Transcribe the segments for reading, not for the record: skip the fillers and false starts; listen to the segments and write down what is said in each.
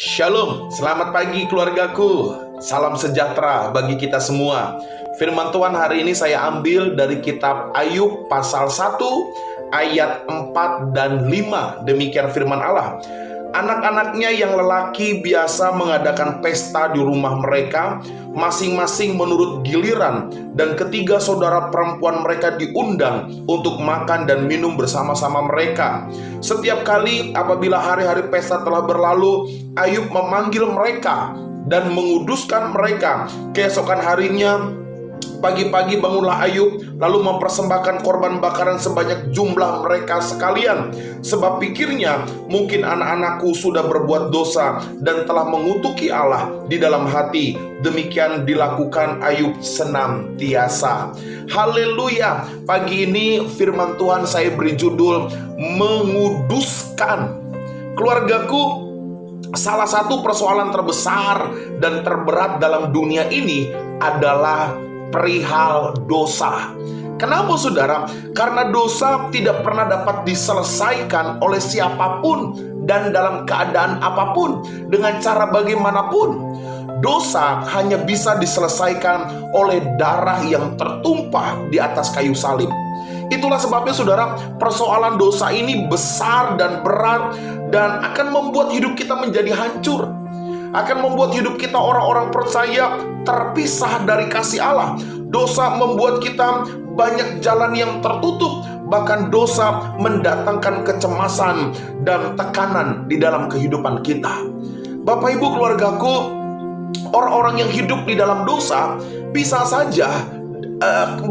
Shalom, selamat pagi keluargaku. Salam sejahtera bagi kita semua. Firman Tuhan hari ini saya ambil dari kitab Ayub pasal 1 ayat 4 dan 5. Demikian firman Allah. Anak-anaknya yang lelaki biasa mengadakan pesta di rumah mereka, masing-masing menurut giliran, dan ketiga saudara perempuan mereka diundang untuk makan dan minum bersama-sama mereka. Setiap kali apabila hari-hari pesta telah berlalu, Ayub memanggil mereka dan menguduskan mereka. Keesokan harinya, pagi-pagi bangunlah Ayub, lalu mempersembahkan korban bakaran sebanyak jumlah mereka sekalian. Sebab pikirnya, mungkin anak-anakku sudah berbuat dosa dan telah mengutuki Allah di dalam hati. Demikian dilakukan Ayub senantiasa. Haleluya. Pagi ini firman Tuhan saya beri judul menguduskan. Keluargaku, salah satu persoalan terbesar dan terberat dalam dunia ini adalah perihal dosa. Kenapa saudara? Karena dosa tidak pernah dapat diselesaikan oleh siapapun dan dalam keadaan apapun, dengan cara bagaimanapun. Dosa hanya bisa diselesaikan oleh darah yang tertumpah di atas kayu salib. Itulah sebabnya saudara, persoalan dosa ini besar dan berat dan akan membuat hidup kita menjadi hancur. Akan membuat hidup kita orang-orang percaya terpisah dari kasih Allah. Dosa membuat kita banyak jalan yang tertutup. Bahkan dosa mendatangkan kecemasan dan tekanan di dalam kehidupan kita. Bapak ibu keluargaku, orang-orang yang hidup di dalam dosa bisa saja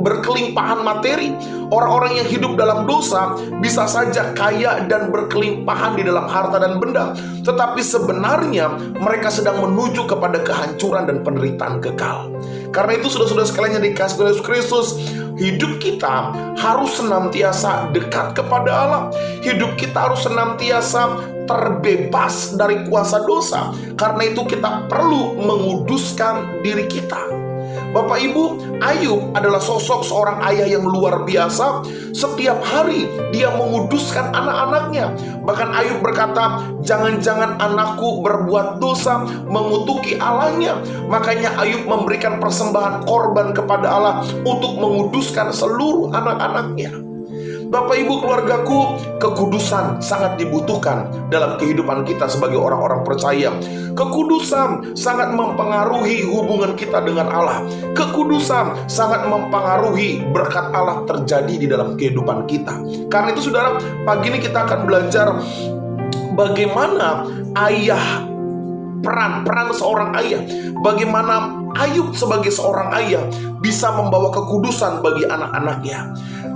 berkelimpahan materi. Orang-orang yang hidup dalam dosa bisa saja kaya dan berkelimpahan di dalam harta dan benda, tetapi sebenarnya mereka sedang menuju kepada kehancuran dan penderitaan kekal. Karena itu saudara-saudara sekalian yang dikasihi oleh Yesus Kristus, hidup kita harus senantiasa dekat kepada Allah. Hidup kita harus senantiasa terbebas dari kuasa dosa. Karena itu kita perlu menguduskan diri kita. Bapak ibu, Ayub adalah sosok seorang ayah yang luar biasa. Setiap hari dia menguduskan anak-anaknya. Bahkan Ayub berkata, jangan-jangan anakku berbuat dosa, mengutuki Allahnya. Makanya Ayub memberikan persembahan korban kepada Allah untuk menguduskan seluruh anak-anaknya. Bapak ibu keluargaku, kekudusan sangat dibutuhkan dalam kehidupan kita sebagai orang-orang percaya. Kekudusan sangat mempengaruhi hubungan kita dengan Allah. Kekudusan sangat mempengaruhi berkat Allah terjadi di dalam kehidupan kita. Karena itu saudara, pagi ini kita akan belajar bagaimana peran seorang ayah. Bagaimana Ayub sebagai seorang ayah bisa membawa kekudusan bagi anak-anaknya.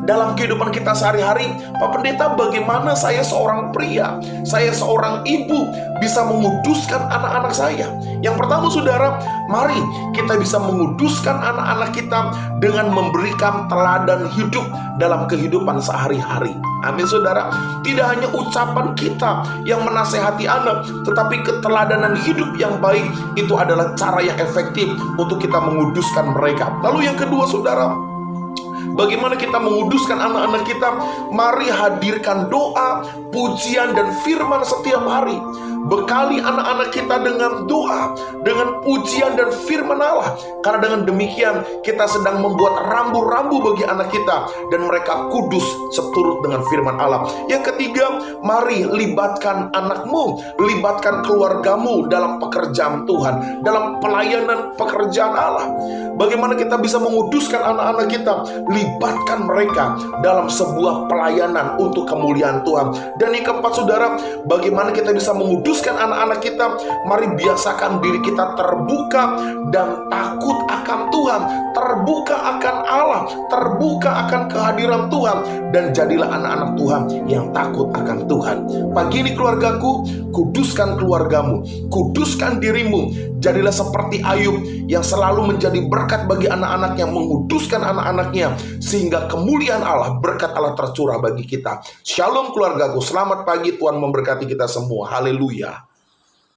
Dalam kehidupan kita sehari-hari, Pak Pendeta, bagaimana saya seorang pria, saya seorang ibu bisa menguduskan anak-anak saya? Yang pertama saudara, mari kita bisa menguduskan anak-anak kita dengan memberikan teladan hidup dalam kehidupan sehari-hari. Amin saudara. Tidak hanya ucapan kita yang menasehati anak, tetapi keteladanan hidup yang baik itu adalah cara yang efektif untuk kita menguduskan mereka. Lalu yang kedua saudara, bagaimana kita menguduskan anak-anak kita? Mari hadirkan doa, pujian, dan firman setiap hari. Bekali anak-anak kita dengan doa, dengan pujian dan firman Allah. Karena dengan demikian kita sedang membuat rambu-rambu bagi anak kita, dan mereka kudus seturut dengan firman Allah. Yang ketiga, mari libatkan anakmu, libatkan keluargamu dalam pekerjaan Tuhan, dalam pelayanan pekerjaan Allah. Bagaimana kita bisa menguduskan anak-anak kita? Libatkan mereka dalam sebuah pelayanan untuk kemuliaan Tuhan. Dan yang keempat saudara, bagaimana kita bisa menguduskan anak-anak kita? Mari biasakan diri kita terbuka dan takut akan Tuhan, terbuka akan Allah, terbuka akan kehadiran Tuhan, dan jadilah anak-anak Tuhan yang takut akan Tuhan. Pagi ini keluargaku, kuduskan keluargamu, kuduskan dirimu. Jadilah seperti Ayub yang selalu menjadi berkat bagi anak-anak, yang menguduskan anak-anaknya, sehingga kemuliaan Allah, berkat Allah tercurah bagi kita. Shalom keluargaku, selamat pagi, Tuhan memberkati kita semua. Haleluya.